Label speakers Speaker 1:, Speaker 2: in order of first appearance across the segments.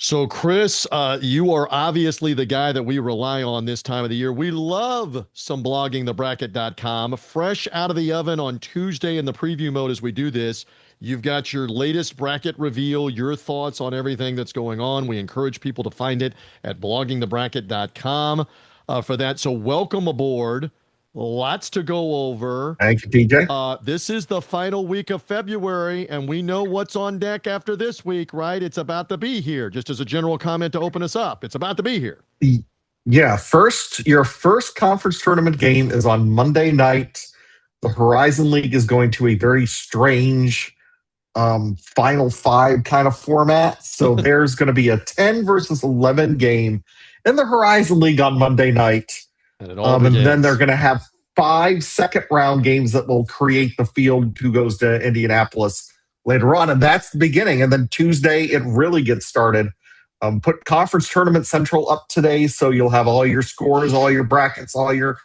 Speaker 1: So, Chris, you are obviously the guy that we rely on this time of the year. We love some bloggingthebracket.com. Fresh out of the oven on Tuesday in the preview mode as we do this. You've got your latest bracket reveal, your thoughts on everything that's going on. We encourage people to find it at bloggingthebracket.com for that. So, welcome aboard. Lots to go over.
Speaker 2: Thank you, TJ.
Speaker 1: This is the final week of February, and we know what's on deck after this week, right? It's about to be here. Just as a general comment to open us up, it's about to be here.
Speaker 2: Yeah, your first conference tournament game is on Monday night. The Horizon League is going to a very strange Final Five kind of format. So there's going to be a 10 versus 11 game in the Horizon League on Monday night. And then they're going to have 5 second round games that will create the field who goes to Indianapolis later on. And that's the beginning. And then Tuesday, it really gets started. Put Conference Tournament Central up today, so you'll have all your scores, all your brackets, all your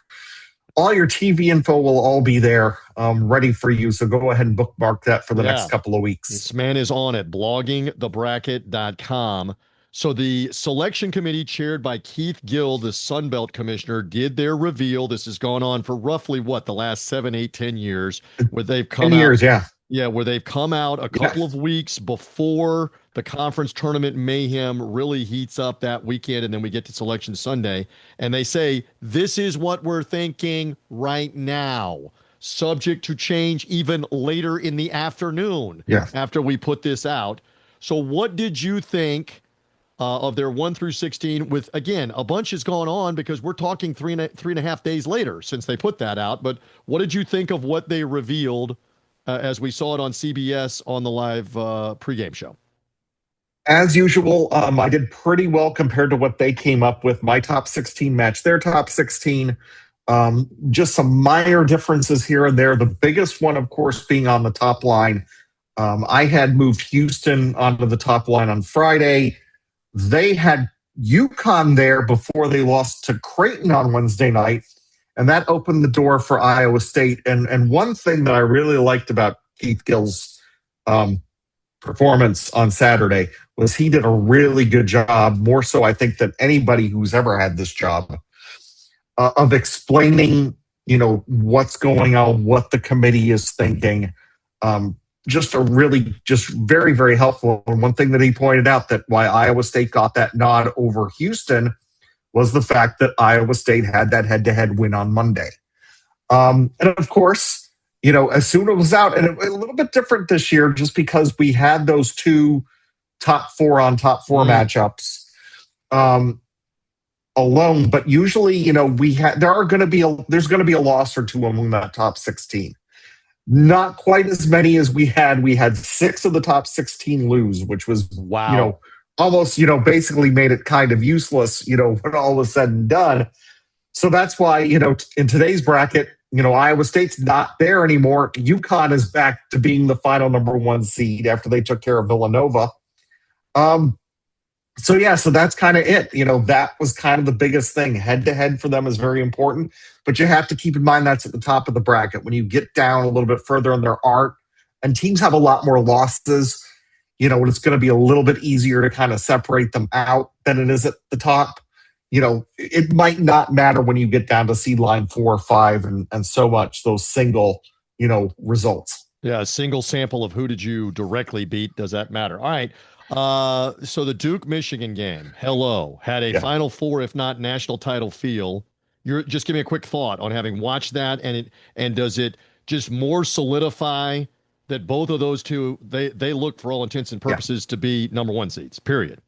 Speaker 2: TV info will all be there, ready for you. So go ahead and bookmark that for the next couple of weeks.
Speaker 1: This man is on it, bloggingthebracket.com. So the selection committee chaired by Keith Gill, the Sun Belt commissioner, did their reveal. This has gone on for roughly the last 7, 8, 10 years, where they've come
Speaker 2: 10 years,
Speaker 1: out. Yeah, where they've come out a couple of weeks before the conference tournament mayhem really heats up that weekend, and then we get to Selection Sunday, and they say, this is what we're thinking right now, subject to change even later in the afternoon after we put this out. So what did you think of their 1 through 16 with, again, a bunch has gone on because we're talking three and a half days later since they put that out, but what did you think of what they revealed as we saw it on CBS on the live pregame show?
Speaker 2: As usual, I did pretty well compared to what they came up with. My top 16 match their top 16. Just some minor differences here and there. The biggest one, of course, being on the top line. I had moved Houston onto the top line on Friday. They had UConn there before they lost to Creighton on Wednesday night. And that opened the door for Iowa State. And one thing that I really liked about Keith Gill's performance on Saturday was he did a really good job, more so I think than anybody who's ever had this job, of explaining, what's going on, what the committee is thinking. Just very, very helpful. And one thing that he pointed out that why Iowa State got that nod over Houston was the fact that Iowa State had that head-to-head win on Monday. And of course, as soon as it was out, and a little bit different this year just because we had those 2 top 4 on top 4 matchups alone. But usually, there's going to be a loss or 2 among that top 16. Not quite as many as we had. We had 6 of the top 16 lose, which was almost, basically made it kind of useless, when all was said and done. So that's why, in today's bracket, Iowa State's not there anymore. UConn is back to being the final number 1 seed after they took care of Villanova. So that's kind of it. That was kind of the biggest thing. Head-to-head for them is very important, but you have to keep in mind that's at the top of the bracket. When you get down a little bit further and there aren't, and teams have a lot more losses, it's going to be a little bit easier to kind of separate them out than it is at the top. It might not matter when you get down to seed line 4 or 5 and so much, those single, results.
Speaker 1: Yeah, a single sample of who did you directly beat, does that matter? All right. So the Duke-Michigan game, had a Final Four, if not national title feel. Just give me a quick thought on having watched that, and does it just more solidify that both of those two, they look for all intents and purposes to be number 1 seeds, period?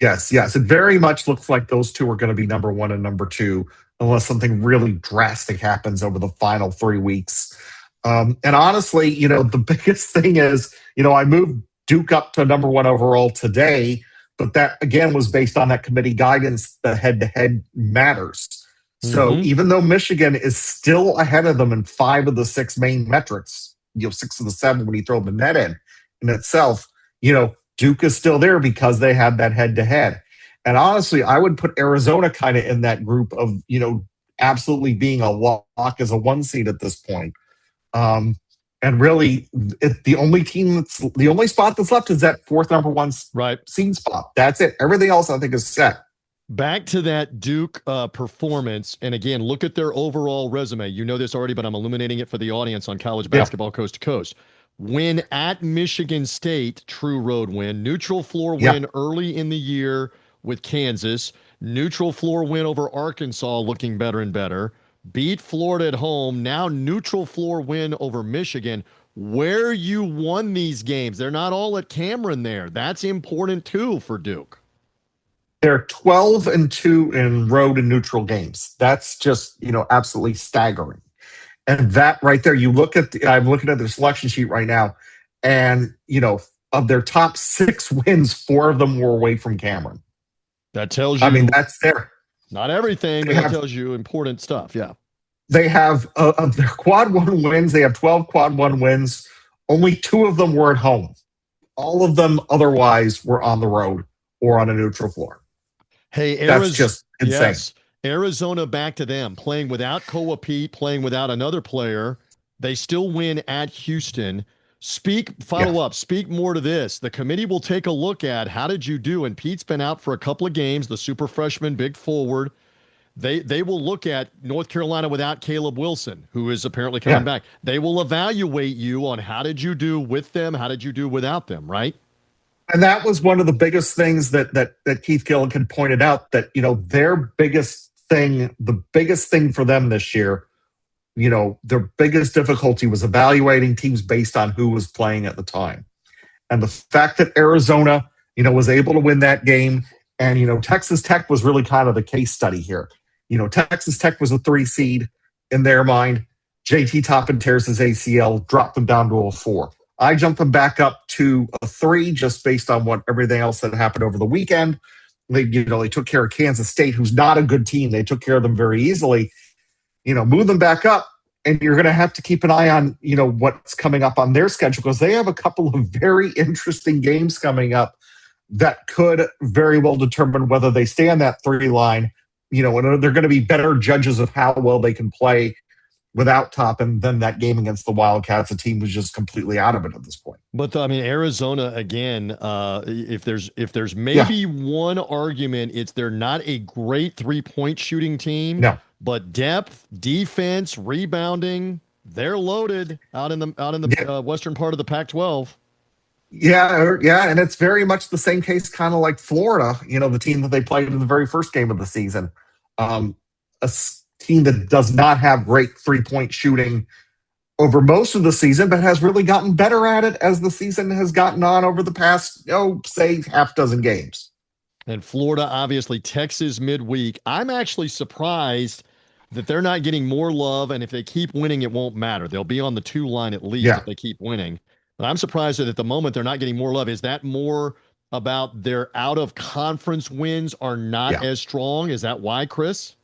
Speaker 2: Yes. It very much looks like those two are going to be number 1 and number 2, unless something really drastic happens over the final 3 weeks. And honestly, the biggest thing is, I moved Duke up to number 1 overall today, but that, again, was based on that committee guidance that head-to-head matters. So even though Michigan is still ahead of them in 5 of the 6 main metrics, 6 of the 7 when you throw the net in itself, Duke is still there because they had that head-to-head. And honestly, I would put Arizona kind of in that group of, absolutely being a lock as a 1 seed at this point. And really, the only the only spot that's left is that fourth number one
Speaker 1: Right.
Speaker 2: seed spot. That's it. Everything else I think is set.
Speaker 1: Back to that Duke performance. And again, look at their overall resume. You know this already, but I'm illuminating it for the audience on college
Speaker 2: Yeah,
Speaker 1: basketball coast to coast. Win at Michigan State, true road win. Neutral floor
Speaker 2: yeah.
Speaker 1: win early in the year with Kansas. Neutral floor win over Arkansas, looking better and better. Beat Florida at home. Now neutral floor win over Michigan. Where you won these games, they're not all at Cameron there. That's important too for Duke.
Speaker 2: They're 12-2 in road and neutral games. That's just, absolutely staggering. And that right there, I'm looking at their selection sheet right now, and, of their top 6 wins, 4 of them were away from Cameron.
Speaker 1: That tells
Speaker 2: I mean,
Speaker 1: you
Speaker 2: that's there.
Speaker 1: not everything, but that tells you important stuff. Yeah.
Speaker 2: They have, of their quad one wins, they have 12 quad one wins. Only 2 of them were at home. All of them otherwise were on the road or on a neutral floor.
Speaker 1: Hey,
Speaker 2: That's just insane.
Speaker 1: Yes. Arizona, back to them, playing without Koa Pete, playing without another player. They still win at Houston. Follow up, speak more to this. The committee will take a look at how did you do? And Pete's been out for a couple of games, the super freshman, big forward. They will look at North Carolina without Caleb Wilson, who is apparently coming back. They will evaluate you on how did you do with them, how did you do without them, right?
Speaker 2: And that was one of the biggest things that Keith Gillikin pointed out, that their the biggest thing for them this year, their biggest difficulty was evaluating teams based on who was playing at the time. And the fact that Arizona, was able to win that game, and Texas Tech was really kind of the case study here. Texas Tech was a 3 seed in their mind. JT Toppin tears his ACL, dropped them down to a 4. I jumped them back up to a 3 just based on what everything else that happened over the weekend. They took care of Kansas State, who's not a good team. They took care of them very easily. Move them back up, and you're going to have to keep an eye on, what's coming up on their schedule, because they have a couple of very interesting games coming up that could very well determine whether they stay on that 3 line. And they're going to be better judges of how well they can play without Toppin than that game against the Wildcats. The team was just completely out of it at this point.
Speaker 1: But I mean, Arizona again. If there's maybe one argument, it's they're not a great 3-point shooting team.
Speaker 2: No,
Speaker 1: but depth, defense, rebounding, they're loaded out in the western part of the Pac-12.
Speaker 2: Yeah, and it's very much the same case, kind of like Florida. The team that they played in the very first game of the season. A team that does not have great 3-point shooting over most of the season, but has really gotten better at it as the season has gotten on over the past, say, half dozen games.
Speaker 1: And Florida, obviously, Texas midweek. I'm actually surprised that they're not getting more love, and if they keep winning, it won't matter. They'll be on the 2 line at least if they keep winning. But I'm surprised that at the moment they're not getting more love. Is that more about their out-of-conference wins are not as strong? Is that why, Chris?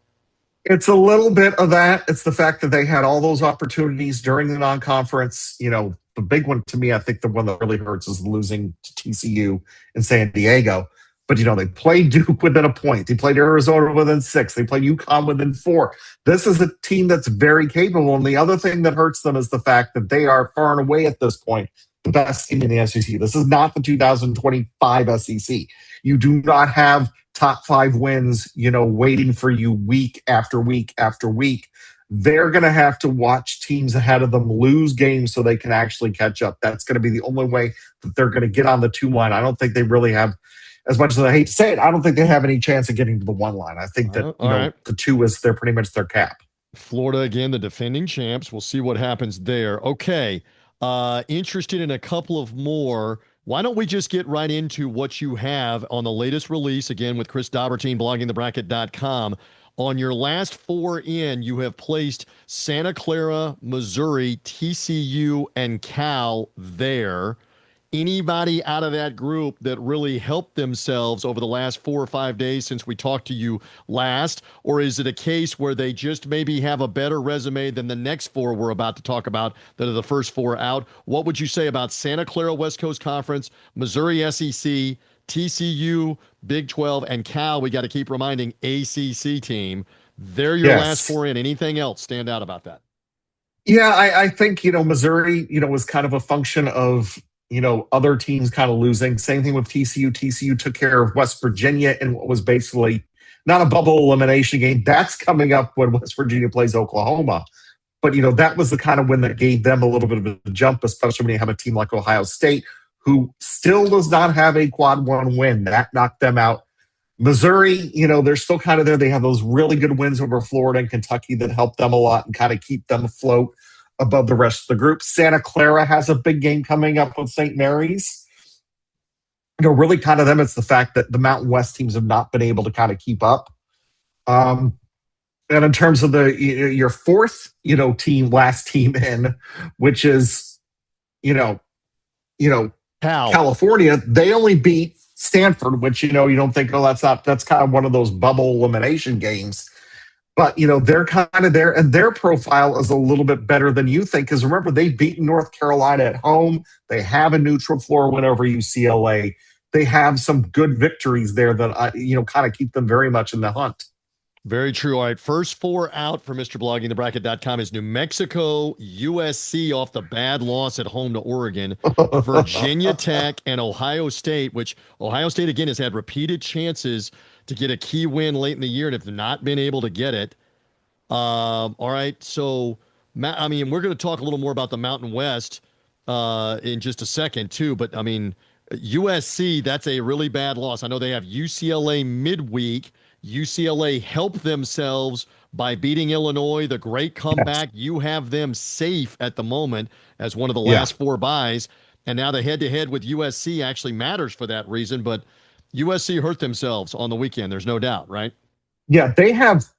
Speaker 2: It's a little bit of that. It's the fact that they had all those opportunities during the non-conference. The big one to me, I think the one that really hurts is losing to TCU in San Diego. But, they played Duke within a point. They played Arizona within 6. They played UConn within 4. This is a team that's very capable. And the other thing that hurts them is the fact that they are far and away at this point the best team in the SEC. This is not the 2025 SEC. You do not have top 5 wins, waiting for you week after week after week. They're going to have to watch teams ahead of them lose games so they can actually catch up. That's going to be the only way that they're going to get on the 2 line. I don't think they really have, as much as I hate to say it, I don't think they have any chance of getting to the 1 line. I think that the 2 is they're pretty much their cap.
Speaker 1: Florida, again, the defending champs. We'll see what happens there. Okay. Interested in a couple of more. Why don't we just get right into what you have on the latest release, again, with Chris Dobbertean, bloggingthebracket.com. On your last 4 in, you have placed Santa Clara, Missouri, TCU, and Cal there. Anybody out of that group that really helped themselves over the last 4 or 5 days since we talked to you last? Or is it a case where they just maybe have a better resume than the next 4 we're about to talk about that are the first 4 out? What would you say about Santa Clara West Coast Conference, Missouri SEC, TCU, Big 12, and Cal? We got to keep reminding ACC team. They're your last 4 in. Anything else stand out about that?
Speaker 2: Yeah, I think, Missouri, was kind of a function of, other teams kind of losing. Same thing with TCU. TCU took care of West Virginia in what was basically not a bubble elimination game. That's coming up when West Virginia plays Oklahoma. But, that was the kind of win that gave them a little bit of a jump, especially when you have a team like Ohio State, who still does not have a quad one win. That knocked them out. Missouri, they're still kind of there. They have those really good wins over Florida and Kentucky that help them a lot and kind of keep them afloat above the rest of the group. Santa Clara has a big game coming up with St. Mary's. Really kind of them, it's the fact that the Mountain West teams have not been able to kind of keep up. And in terms of your fourth, team, last team in, which is, you know,
Speaker 1: Cal.
Speaker 2: California, they only beat Stanford, which you don't think, oh, that's kind of one of those bubble elimination games. But they're kind of there, and their profile is a little bit better than you think. Because remember, they've beaten North Carolina at home. They have a neutral floor win over UCLA. They have some good victories there that kind of keep them very much in the hunt.
Speaker 1: Very true. All right. First four out for Mr. BloggingTheBracket.com is New Mexico, USC off the bad loss at home to Oregon, Virginia Tech, and Ohio State, which Ohio State, again, has had repeated chances to get a key win late in the year and have not been able to get it. All right. So, I mean, we're going to talk a little more about the Mountain West in just a second, too. But, I mean, USC, that's a really bad loss. I know they have UCLA midweek. UCLA helped themselves by beating Illinois, the great comeback.
Speaker 2: Yes.
Speaker 1: You have them safe at the moment as one of the
Speaker 2: Yeah.
Speaker 1: last four byes. And now the head-to-head with USC actually matters for that reason. But USC hurt themselves on the weekend. There's no doubt, right?
Speaker 2: Yeah, they have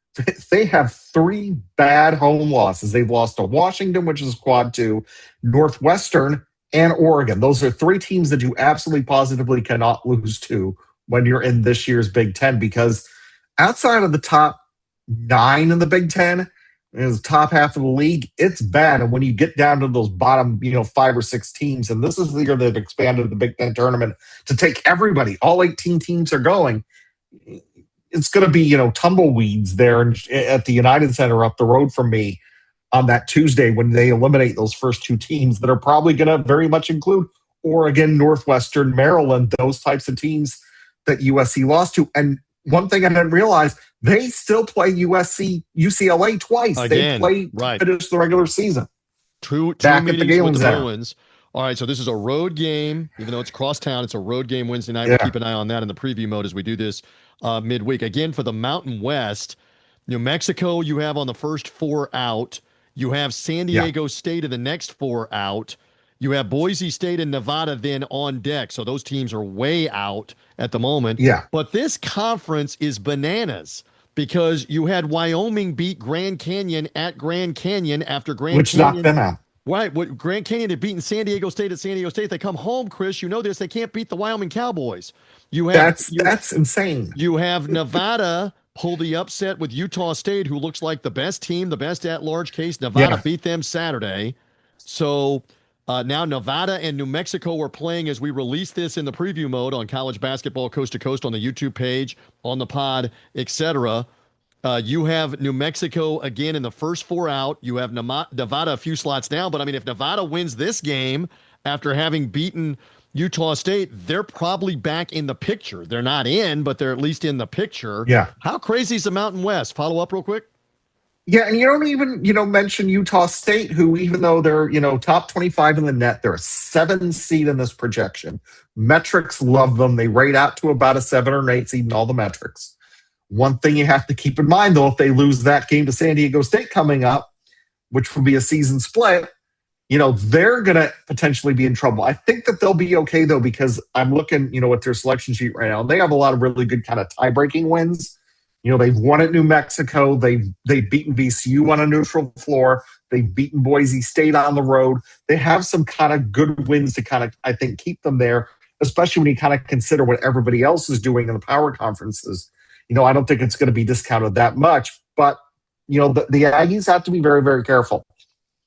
Speaker 2: three bad home losses. They've lost to Washington, which is quad two, Northwestern, and Oregon. Those are three teams that you absolutely positively cannot lose to when you're in this year's Big Ten, because outside of the top nine in the Big Ten, is the top half of the league, it's bad. And when you get down to those bottom, five or six teams, and this is the year they've expanded the Big Ten tournament to take everybody, all 18 teams are going. It's going to be, tumbleweeds there at the United Center up the road from me on that Tuesday when they eliminate those first two teams that are probably going to very much include Oregon, Northwestern, Maryland, those types of teams that USC lost to. And one thing I didn't realize, they still play UCLA twice.
Speaker 1: Again,
Speaker 2: they
Speaker 1: right.
Speaker 2: finish the regular season.
Speaker 1: Two
Speaker 2: Back at the
Speaker 1: meetings with
Speaker 2: Galen
Speaker 1: the
Speaker 2: Center.
Speaker 1: Bruins. All right, so this is a road game. Even though it's crosstown, it's a road game Wednesday night.
Speaker 2: Yeah.
Speaker 1: We'll keep an eye on that in the preview mode as we do this midweek. Again, for the Mountain West, New Mexico, you have on the first four out. You have San Diego State in the next four out. You have Boise State and Nevada then on deck. So those teams are way out at the moment.
Speaker 2: Yeah.
Speaker 1: But this conference is bananas because you had Wyoming beat Grand Canyon at Grand Canyon after Grand
Speaker 2: Which
Speaker 1: Canyon.
Speaker 2: knocked them out.
Speaker 1: Right. What Grand Canyon had beaten San Diego State at San Diego State. They come home, Chris. You know this. They can't beat the Wyoming Cowboys.
Speaker 2: That's insane.
Speaker 1: You have Nevada pull the upset with Utah State, who looks like the best team, the best at-large case. Nevada beat them Saturday. So now Nevada and New Mexico are playing as we release this in the preview mode on College Basketball Coast to Coast on the YouTube page, on the pod, etc. You have New Mexico again in the first four out. You have Nevada a few slots down. But, I mean, if Nevada wins this game after having beaten Utah State, they're probably back in the picture. They're not in, but they're at least in the picture.
Speaker 2: Yeah.
Speaker 1: How crazy is the Mountain West? Follow up real quick.
Speaker 2: Yeah, and you don't even, mention Utah State, who, even though they're, top 25 in the net, they're a 7 seed in this projection. Metrics love them. They rate out to about a 7 or an 8 seed in all the metrics. One thing you have to keep in mind, though, if they lose that game to San Diego State coming up, which will be a season split, they're going to potentially be in trouble. I think that they'll be okay, though, because I'm looking, at their selection sheet right now. They have a lot of really good kind of tie-breaking wins. They've won at New Mexico. They've beaten VCU on a neutral floor. They've beaten Boise State on the road. They have some kind of good wins to kind of, I think, keep them there, especially when you kind of consider what everybody else is doing in the power conferences. I don't think it's going to be discounted that much, but the Aggies have to be very, very careful.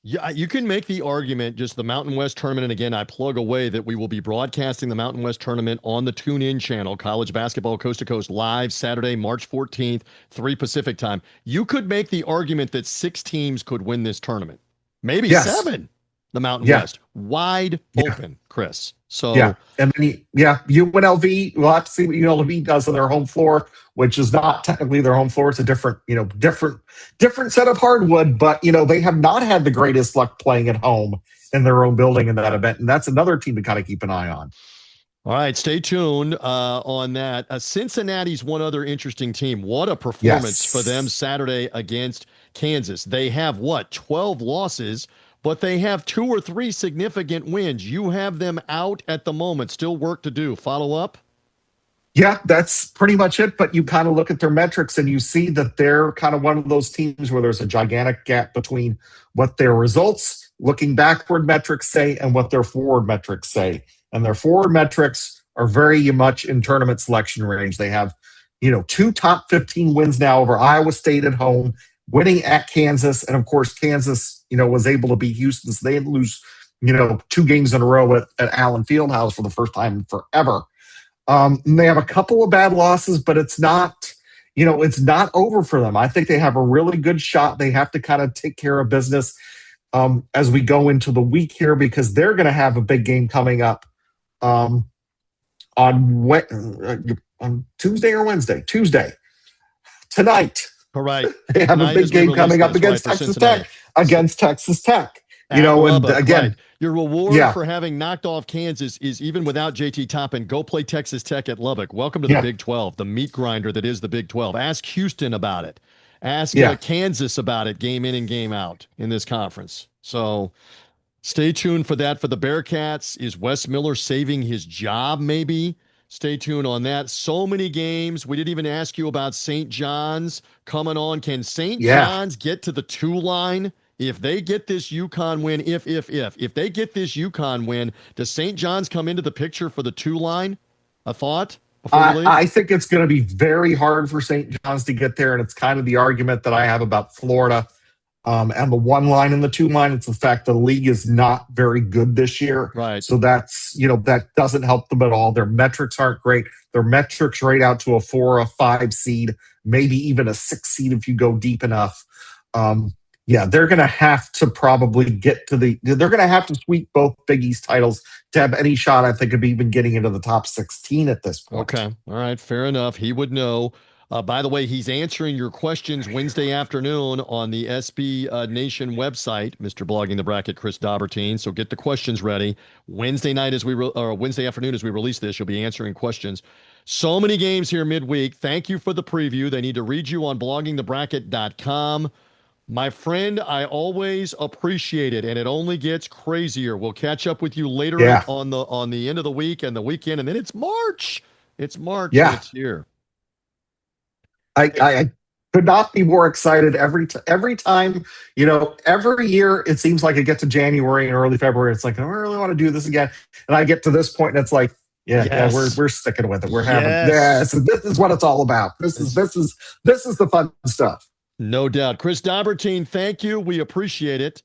Speaker 1: Yeah, you can make the argument, just the Mountain West tournament, and again, I plug away that we will be broadcasting the Mountain West tournament on the TuneIn channel, College Basketball Coast to Coast, live Saturday, March 14th, 3 Pacific time. You could make the argument that 6 teams could win this tournament. maybe
Speaker 2: Yes.
Speaker 1: 7. The Mountain
Speaker 2: Yeah.
Speaker 1: West wide
Speaker 2: Yeah.
Speaker 1: open, Chris.
Speaker 2: Yeah.
Speaker 1: So
Speaker 2: And then, UNLV, we'll have to see what UNLV does on their home floor, which is not technically their home floor. It's a different set of hardwood, but, they have not had the greatest luck playing at home in their own building in that event. And that's another team to kind of keep an eye on.
Speaker 1: all right, stay tuned on that. Cincinnati's one other interesting team. What a performance for them
Speaker 2: Yes.
Speaker 1: Saturday against Kansas. They have 12 losses, but they have 2 or 3 significant wins. You have them out at the moment. Still work to do. Follow up?
Speaker 2: Yeah, that's pretty much it. But you kind of look at their metrics and you see that they're kind of one of those teams where there's a gigantic gap between what their results, looking backward metrics say, and what their forward metrics say. And their forward metrics are very much in tournament selection range. They have, 2 top 15 wins now over Iowa State at home, winning at Kansas. And of course, Kansas, was able to beat Houston. So they didn't lose, 2 games in a row at Allen Fieldhouse for the first time in forever. And they have a couple of bad losses, but it's not, it's not over for them. I think they have a really good shot. They have to kind of take care of business as we go into the week here because they're going to have a big game coming up on Tuesday or Wednesday. Tuesday tonight.
Speaker 1: All right.
Speaker 2: They have
Speaker 1: Tonight
Speaker 2: a big
Speaker 1: as we
Speaker 2: game
Speaker 1: release
Speaker 2: coming up
Speaker 1: this,
Speaker 2: against
Speaker 1: right, for
Speaker 2: Texas
Speaker 1: Cincinnati.
Speaker 2: Tech. Against Texas Tech.
Speaker 1: At
Speaker 2: And
Speaker 1: Lubbock,
Speaker 2: again,
Speaker 1: right. Your reward
Speaker 2: Yeah.
Speaker 1: for having knocked off Kansas is even without JT Toppin, go play Texas Tech at Lubbock. Welcome to the
Speaker 2: Yeah.
Speaker 1: Big 12, the meat grinder that is the Big 12. Ask Houston about it. Ask
Speaker 2: Yeah.
Speaker 1: Kansas about it, game in and game out in this conference. So stay tuned for that. For the Bearcats, is Wes Miller saving his job maybe? Stay tuned on that. So many games. We didn't even ask you about St. John's coming on. Can St.
Speaker 2: Yeah.
Speaker 1: John's get to the 2 line? If they get this UConn win, if they get this UConn win, does St. John's come into the picture for the 2 line? A thought before we leave?
Speaker 2: I think it's going to be very hard for St. John's to get there, and it's kind of the argument that I have about Florida and the 1 line and the 2 line. It's the fact the league is not very good this year,
Speaker 1: Right.
Speaker 2: so that's that doesn't help them at all. Their metrics aren't great. Their metrics rate out to a 4 or a 5 seed, maybe even a 6 seed if you go deep enough. Yeah, they're going to have to probably get to they're going to have to sweep both Big East titles to have any shot, I think, of even getting into the top 16 at this point.
Speaker 1: Okay. All right. Fair enough. He would know. By the way, he's answering your questions Wednesday afternoon on the SB Nation website, Mr. Blogging the Bracket, Chris Dobbertean. So get the questions ready. Wednesday night or Wednesday afternoon as we release this, you'll be answering questions. So many games here midweek. Thank you for the preview. They need to read you on bloggingthebracket.com. My friend, I always appreciate it, and it only gets crazier. We'll catch up with you later on the end of the week and the weekend, and then it's March. It's March.
Speaker 2: Yeah.
Speaker 1: And it's here.
Speaker 2: I could not be more excited every time. Every year it seems like it gets to January and early February. It's like I don't really want to do this again, and I get to this point and it's like, we're sticking with it. We're having so this is what it's all about. This is the fun stuff.
Speaker 1: No doubt. Chris Dobbertean, thank you. We appreciate it.